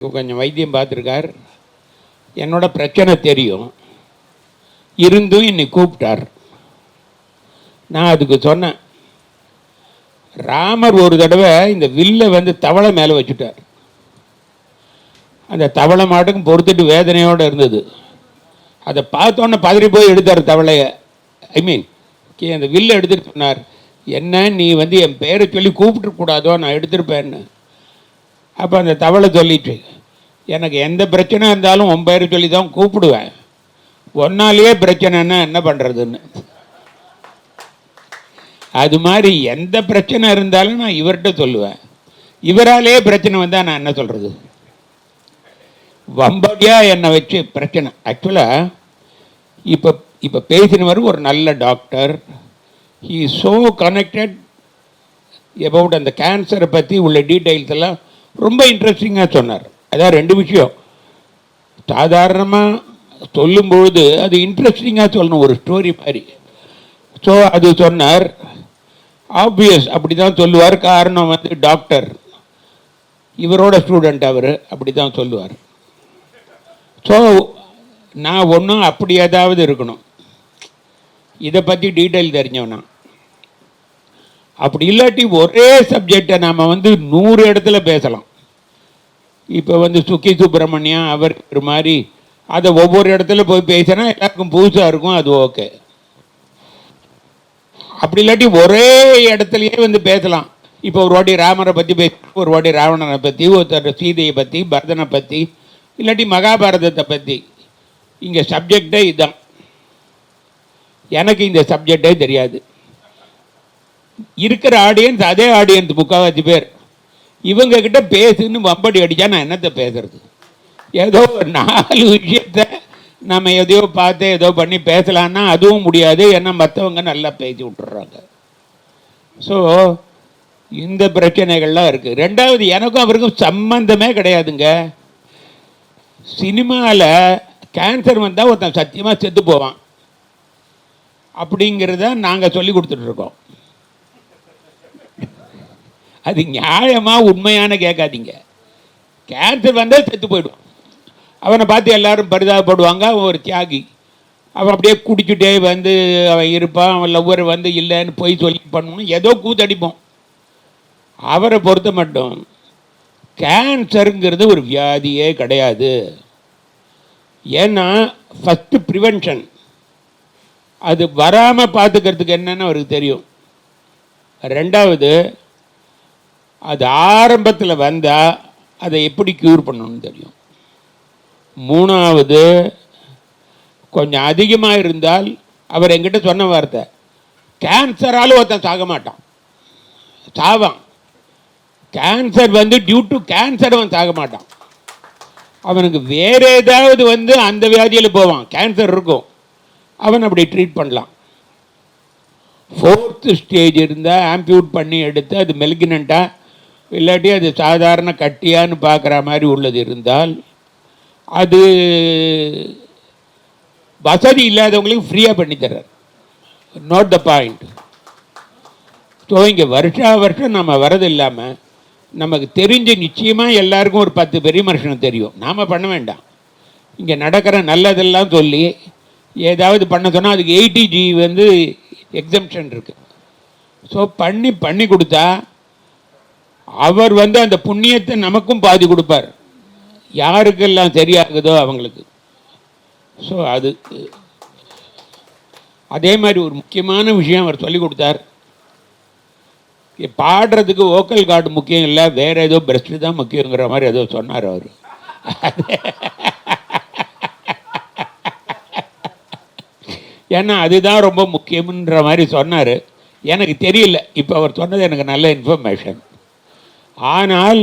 கொஞ்சம் வைத்தியம் பார்த்துருக்கார். என்னோட பிரச்சனை தெரியும், இருந்தும் இன்னைக்கு கூப்பிட்டார். நான் அதுக்கு சொன்னேன், ராமர் ஒரு தடவை இந்த வில்லை வந்து தவளை மேலே வச்சுட்டார். அந்த தவளை மாட்டுக்கும் பொறுத்துட்டு வேதனையோடு இருந்தது. அதை பார்த்தோன்னே பதறி போய் எடுத்தார் தவளையை. அந்த வில்லை எடுத்துட்டு சொன்னார், என்ன நீ வந்து என் பேரை சொல்லி கூப்பிட்டுருக்கூடாதோ, நான் எடுத்திருப்பேன்னு. அப்போ அந்த தவளை சொல்லிட்டு, எனக்கு எந்த பிரச்சனை இருந்தாலும் உன் பேரை சொல்லி தான் கூப்பிடுவேன், ஒன்னாலேயே பிரச்சனைன்னா என்ன பண்ணுறதுன்னு. அது மாதிரி எந்த பிரச்சனை இருந்தாலும் நான் இவர்கிட்ட சொல்லுவேன், இவராலேயே பிரச்சனை வந்தால் நான் என்ன சொல்கிறது. வம்படியாக என்னை வச்சு பிரச்சனை. ஆக்சுவலாக இப்போ பேசினவர் ஒரு நல்ல doctor. He so connected about அந்த கேன்சரை பற்றி உள்ள டீட்டெயில்ஸ் எல்லாம் ரொம்ப இன்ட்ரெஸ்டிங்காக சொன்னார். அதான் ரெண்டு விஷயம், சாதாரணமாக சொல்லும்பொழுது அது இன்ட்ரெஸ்டிங்காக சொல்லணும், ஒரு ஸ்டோரி மாதிரி. ஸோ அது சொன்னார். ஆப்வியஸ் அப்படி தான் சொல்லுவார். காரணம் வந்து டாக்டர், இவரோட ஸ்டூடெண்ட் அவர், அப்படி தான் சொல்லுவார். ஸோ நான் ஒன்றும் அப்படி ஏதாவது இருக்கணும், இதை பற்றி டீட்டெயில் தெரிஞ்சவனா. அப்படி இல்லாட்டி ஒரே சப்ஜெக்டை நாம் வந்து 100 இடத்துல பேசலாம். இப்போ வந்து சுக்கி சுப்பிரமணியம் அவர் ஒரு மாதிரி அதை ஒவ்வொரு இடத்துல போய் பேசினா எல்லாருக்கும் புதுசாக இருக்கும், அது ஓகே. அப்படி இல்லாட்டி ஒரே இடத்துலையே வந்து பேசலாம். இப்போ ஒரு வாட்டி ராமரை பற்றி பேச, ஒரு வாட்டி ராவணனை பற்றி, ஒருத்தர் சீதையை பற்றி, பரதனை பற்றி, இல்லாட்டி மகாபாரதத்தை பற்றி. இங்கே சப்ஜெக்டே இதுதான். எனக்கு இந்த சப்ஜெக்டே தெரியாது. இருக்கிற ஆடியன்ஸ் அதே ஆடியன்ஸ், 3/4 பேர். இவங்க கிட்ட பேசுன்னு வம்படி அடித்தா நான் என்னத்தை பேசுறது. ஏதோ ஒரு 4 விஷயத்த நம்ம எதையோ பார்த்து ஏதோ பண்ணி பேசலான்னா அதுவும் முடியாது, ஏன்னா மற்றவங்க நல்லா பேசி விட்டுறாங்க. ஸோ இந்த பிரச்சனைகள்லாம் இருக்குது. ரெண்டாவது, எனக்கும் அவருக்கும் சம்பந்தமே கிடையாதுங்க. சினிமாவில் கேன்சர் வந்தால் ஒருத்தன் சத்தியமாக செத்து போவான் அப்படிங்கிறத நாங்கள் சொல்லி கொடுத்துட்ருக்கோம். அது நியாயமாக உண்மையான கேட்காதீங்க. கேன்சர் வந்தால் செத்து போயிடும். அவனை பார்த்து எல்லாரும் பரிதாபப்படுவாங்க, அவன் ஒரு தியாகி. அவன் அப்படியே குடிச்சுட்டே வந்து அவன் இருப்பான், அவன் லவ்வர் வந்து இல்லைன்னு போய் சொல்லி பண்ணணும், ஏதோ கூத்தடிப்போம். அவரை பொறுத்த மட்டும் கேன்சருங்கிறது ஒரு வியாதியே கிடையாது. ஏன்னா ஃபஸ்ட்டு ப்ரிவென்ஷன், அது வராமல் பார்த்துக்கிறதுக்கு என்னன்னு அவருக்கு தெரியும். ரெண்டாவது, அது ஆரம்பத்தில் வந்தால் அதை எப்படி க்யூர் பண்ணணும்னு தெரியும். மூணாவது, கொஞ்சம் அதிகமாக இருந்தால், அவர் என்கிட்ட சொன்ன வார்த்தை, கேன்சரால் ஒருத்தன் சாக மாட்டான், சாவான். கேன்சர் வந்து டியூ டு கேன்சர் அவன் சாக மாட்டான். அவனுக்கு வேறு ஏதாவது வந்து அந்த வியாதியில் போவான், கேன்சர் இருக்கும், அவன் அப்படி ட்ரீட் பண்ணலாம். 4th ஸ்டேஜ் இருந்தால் ஆம்பியூட் பண்ணி எடுத்து அது மெலிக்னண்ட்டாக இல்லாட்டி அது சாதாரண கட்டியான்னு பார்க்குற மாதிரி உள்ளது இருந்தால், அது வசதி இல்லாதவங்களுக்கு ஃப்ரீயாக பண்ணித்தர்றார். Note the point. ஸோ இங்கே வருஷம் நம்ம வரது இல்லாமல் நமக்கு தெரிஞ்சு நிச்சயமாக எல்லாருக்கும் ஒரு 10 பெரிய மனுஷனுக்கு தெரியும், நாம் பண்ண வேண்டாம். இங்கே நடக்கிற நல்லதெல்லாம் சொல்லி ஏதாவது பண்ண சொன்னால் அதுக்கு 80G வந்து எக்ஸம்ஷன் இருக்குது. ஸோ பண்ணி கொடுத்தா அவர் வந்து அந்த புண்ணியத்தை நமக்கும் பாதி கொடுப்பார், யாருக்கெல்லாம் சரியாகுதோ அவங்களுக்கு. ஸோ அது அதே மாதிரி ஒரு முக்கியமான விஷயம் அவர் சொல்லி கொடுத்தார். பாடுறதுக்கு வோக்கல் கார்டு முக்கியம் இல்லை, வேறு ஏதோ பிரஸ்ட்டு தான் முக்கியங்கிற மாதிரி ஏதோ சொன்னார் அவர். ஏன்னா அதுதான் ரொம்ப முக்கியம்ன்ற மாதிரி சொன்னார். எனக்கு தெரியல, இப்போ அவர் சொன்னது எனக்கு நல்ல இன்ஃபர்மேஷன். ஆனால்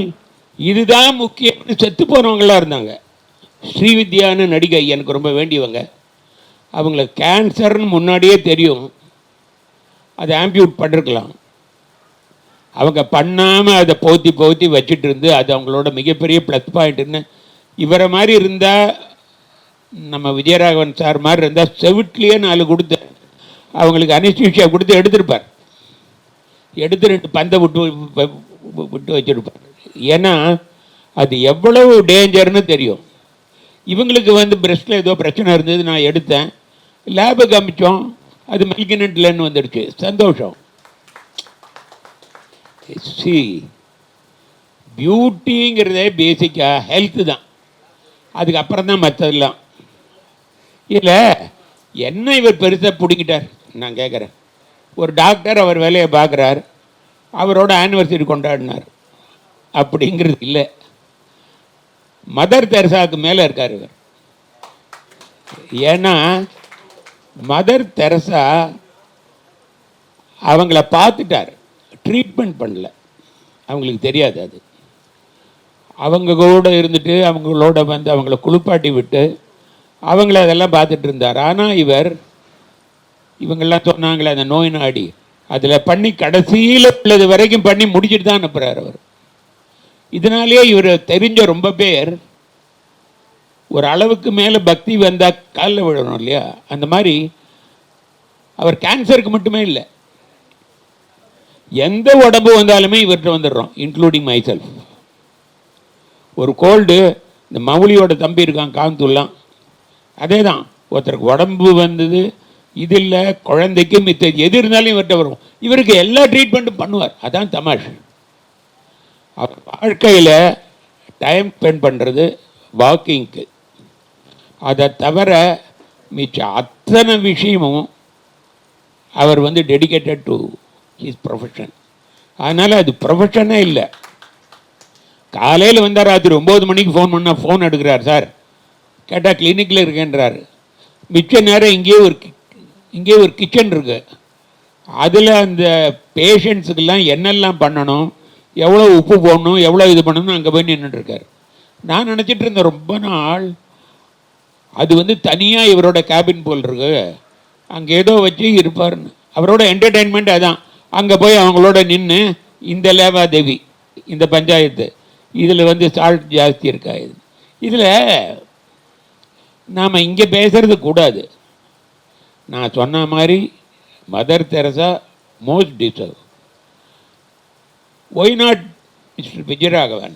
இதுதான் முக்கியம்னு செத்து போனவங்களாம் இருந்தாங்க. ஸ்ரீவித்யான்னு நடிகை எனக்கு ரொம்ப வேண்டியவங்க. அவங்களுக்கு கேன்சர்னு முன்னாடியே தெரியும், அதை ஆம்பியூட் பண்ணிருக்கலாம். அவங்க பண்ணாமல் அதை போத்தி வச்சுட்டு இருந்து அது அவங்களோட மிகப்பெரிய ப்ளஸ் பாயிண்ட்டுன்னு. இவரை மாதிரி இருந்தால், நம்ம விஜயராகவன் சார் மாதிரி இருந்தால் செவிட்லேயே 4 கொடுத்து அவங்களுக்கு அனிஸ்தீசியா கொடுத்து எடுத்திருப்பார். எடுத்து 2 பந்தை விட்டு வச்சுருப்பார். ஏன்னா அது எவ்வளவு டேஞ்சர்னு தெரியும். இவங்களுக்கு வந்து பிரஸ்ட்டில் ஏதோ பிரச்சனை இருந்தது, நான் எடுத்தேன், லேபுக்கு அமிச்சோம், அது மெல்கினட்லன்னு வந்துடுச்சு. சந்தோஷம். சி பியூட்டிங்கிறதே பேசிக்காக ஹெல்த்து தான், அதுக்கப்புறம் தான் மற்றதெல்லாம். இல்லை என்ன இவர் பெருசாக பிடிக்கிட்டார் நான் கேட்குறேன். ஒரு டாக்டர் அவர் வேலையை பார்க்குறார், அவரோட ஆனிவர்சரி கொண்டாடினார் அப்படிங்கிறது இல்லை. மதர் தெரசாவுக்கு மேலே இருக்கார் இவர். ஏன்னா மதர் தெரசா அவங்கள பார்த்துட்டார், ட்ரீட்மெண்ட் பண்ணல, அவங்களுக்கு தெரியாது. அது அவங்க கூட இருந்துட்டு அவங்களோட வந்து அவங்கள குளிப்பாட்டி விட்டு அவங்கள அதெல்லாம் பார்த்துட்டு இருந்தார். ஆனால் இவங்கெல்லாம் சொன்னாங்களே அந்த நோய் நாடி, அதில் பண்ணி கடைசியில் உள்ளது வரைக்கும் பண்ணி முடிச்சுட்டு தான் அனுப்புகிறார் அவர். இதனாலேயே இவர் தெரிஞ்ச ரொம்ப பேர் ஒரு அளவுக்கு மேலே பக்தி வந்தால் காலில் விழணும் இல்லையா, அந்த மாதிரி அவர் கேன்சருக்கு மட்டுமே இல்லை, எந்த உடம்பு வந்தாலுமே இவர்கிட்ட வந்துடுறோம், இன்க்ளூடிங் மை செல்ஃப். ஒரு கோல்டு, இந்த மவுளியோட தம்பி இருக்கான் காந்தூல்லாம், அதே தான், ஒருத்தருக்கு உடம்பு வந்தது, இது இல்லை குழந்தைக்கு மித்த எது இருந்தாலும் இவர்கிட்ட வரும். இவருக்கு எல்லா ட்ரீட்மெண்ட்டும் பண்ணுவார். அதான் தமாஷ். அவர் வாழ்க்கையில் டைம் ஸ்பெண்ட் பண்ணுறது வாக்கிங்க்கு, அதை தவிர மிச்ச அத்தனை விஷயமும் அவர் வந்து டெடிக்கேட்டட் டு ஹிஸ் ப்ரொஃபஷன். அதனால் அது ப்ரொஃபஷனே இல்லை. காலையில் வந்தால் ராத்திரி 9 மணிக்கு ஃபோன் பண்ணால் ஃபோன் எடுக்கிறார், சார் கேட்டால் கிளினிக்கில் இருக்கேன்றார். மிச்ச நேரம் இங்கேயே ஒரு கிச்சன் இருக்குது, அதில் அந்த பேஷண்ட்ஸுக்கெல்லாம் என்னெல்லாம் பண்ணணும், எவ்வளோ உப்பு போடணும், எவ்வளோ இது பண்ணணும், அங்கே போய் நின்றுட்டுருக்கார். நான் நினச்சிட்டு இருந்தேன் ரொம்ப நாள், அது வந்து தனியாக இவரோட கேபின் போல் இருக்கு, அங்கே ஏதோ வச்சு இருப்பார்னு. அவரோட என்டர்டெயின்மெண்ட் அதான், அங்கே போய் அவங்களோட நின்று இந்த லேவாதேவி, இந்த பஞ்சாயத்து, இதில் வந்து சால்ட் ஜாஸ்தி இருக்கா, இதில் நாம் இங்கே பேசுறது கூடாது. நான் சொன்ன மாதிரி Mother Teresa most deserve. Why not mister Vijayaraghavan?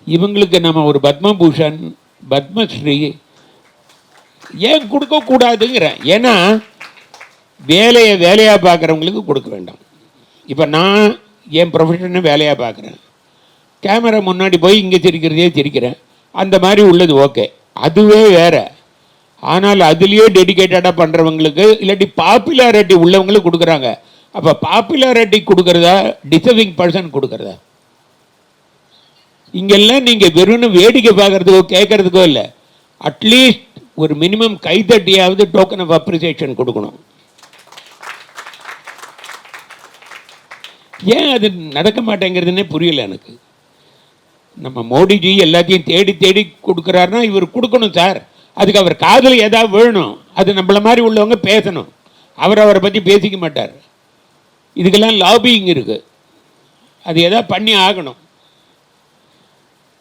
இவங்களுக்கு நம்ம ஒரு பத்மபூஷன், பத்மஸ்ரீ ஏன் கொடுக்கக்கூடாதுங்கிறேன். ஏன்னா வேலையாக பார்க்குறவங்களுக்கு கொடுக்க வேண்டாம். இப்போ நான் என் ப்ரொஃபஷனை வேலையாக பார்க்குறேன், கேமரா முன்னாடி போய் இங்கே சிரிக்கிறதே சிரிக்கிறேன், அந்த மாதிரி உள்ளது ஓகே, அதுவே வேறு. ஆனால் அதுலேயே டெடிக்கேட்டடாக பண்ணுறவங்களுக்கு, இல்லாட்டி பாப்புலாரிட்டி உள்ளவங்களுக்கு கொடுக்குறாங்க. அப்போ பாப்புலாரிட்டி கொடுக்குறதா, டிசர்விங் பர்சன் கொடுக்குறதா? இங்கெல்லாம் நீங்கள் வெறும் வேடிக்கை பார்க்குறதுக்கோ கேட்குறதுக்கோ இல்லை, அட்லீஸ்ட் ஒரு மினிமம் கைத்தட்டியாவது டோக்கன் ஆஃப் அப்ரிசியேஷன் கொடுக்கணும். ஏன் அது நடக்க மாட்டேங்கிறதுனே புரியல எனக்கு. நம்ம மோடிஜி எல்லாத்தையும் தேடி தேடி கொடுக்குறாருன்னா இவர் கொடுக்கணும் சார், அதுக்கு அவர் காதில் ஏதாவது வேணும், அது நம்மள மாதிரி உள்ளவங்க பேசணும். அவரை பற்றி பேசிக்க மாட்டார். இதுக்கெல்லாம் லாபிங் இருக்குது, அது எதாவது பண்ணி ஆகணும்.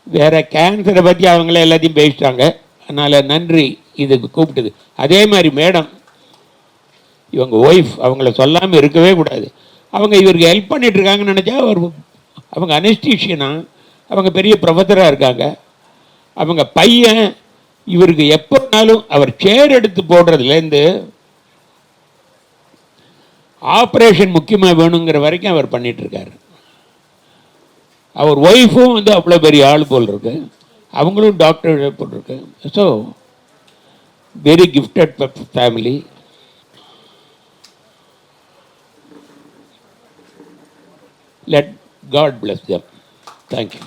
வேற கேன்சரை பற்றி அவங்கள எல்லாத்தையும் பேசிட்டாங்க, அதனால் நன்றி இதுக்கு கூப்பிட்டது. அதே மாதிரி மேடம், இவங்க ஒய்ஃப், அவங்கள சொல்லாமல் இருக்கவே கூடாது. அவங்க இவருக்கு ஹெல்ப் பண்ணிட்டு இருக்காங்கன்னு நினச்சா, அவங்க அனஸ்டீஷியனா, அவங்க பெரிய ப்ரொஃபஸராக இருக்காங்க. அவங்க பையன் இவருக்கு எப்போனாலும் அவர் சேர் எடுத்து போடுறதுலேருந்து ஆப்ரேஷன் முக்கியமாக வேணுங்கிற வரைக்கும் அவர் பண்ணிகிட்ருக்கார். அவர் ஒய்ஃபும் வந்து அவ்வளோ பெரிய ஆள் போல் இருக்கு, அவங்களும் டாக்டர் போல் இருக்கு. So very gifted family. Let God bless them. Thank you.